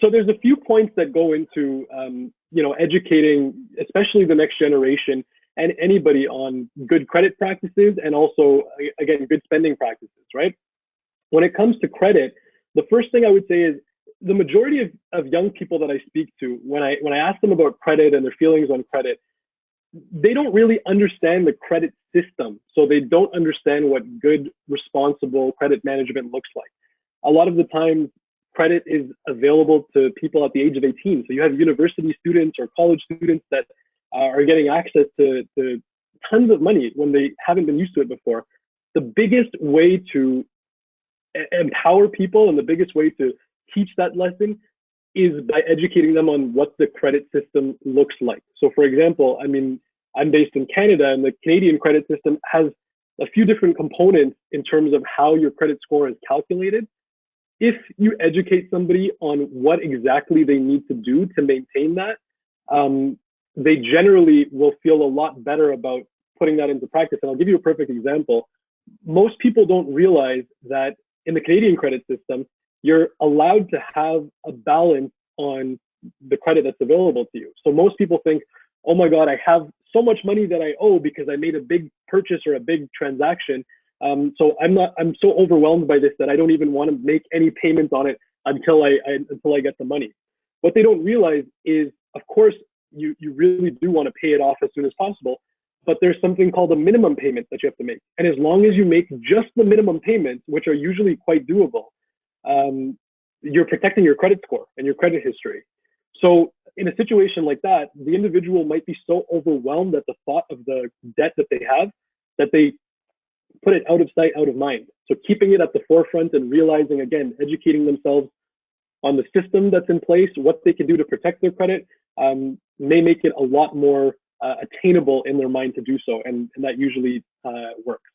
So there's a few points that go into, educating, especially the next generation and anybody on good credit practices and also, again, good spending practices, right? When it comes to credit, the first thing I would say is the majority of young people that I speak to, when I ask them about credit and their feelings on credit, they don't really understand the credit system. So they don't understand what good, responsible credit management looks like. A lot of the time, credit is available to people at the age of 18. So you have university students or college students that are getting access to tons of money when they haven't been used to it before. The biggest way to empower people and the biggest way to teach that lesson is by educating them on what the credit system looks like. So for example, I mean, I'm based in Canada, and the Canadian credit system has a few different components in terms of how your credit score is calculated. If you educate somebody on what exactly they need to do to maintain that, they generally will feel a lot better about putting that into practice. And I'll give you a perfect example. Most people don't realize that in the Canadian credit system, you're allowed to have a balance on the credit that's available to you. So most people think, oh my God, I have so much money that I owe because I made a big purchase or a big transaction. So I'm so overwhelmed by this that I don't even want to make any payments on it until I get the money. What they don't realize is, of course, you really do want to pay it off as soon as possible, but there's something called a minimum payment that you have to make. And as long as you make just the minimum payments, which are usually quite doable, you're protecting your credit score and your credit history. So in a situation like that, the individual might be so overwhelmed at the thought of the debt that they have that they put it out of sight, out of mind. So keeping it at the forefront and realizing, again, educating themselves on the system that's in place, what they can do to protect their credit, may make it a lot more attainable in their mind to do so. And that usually works.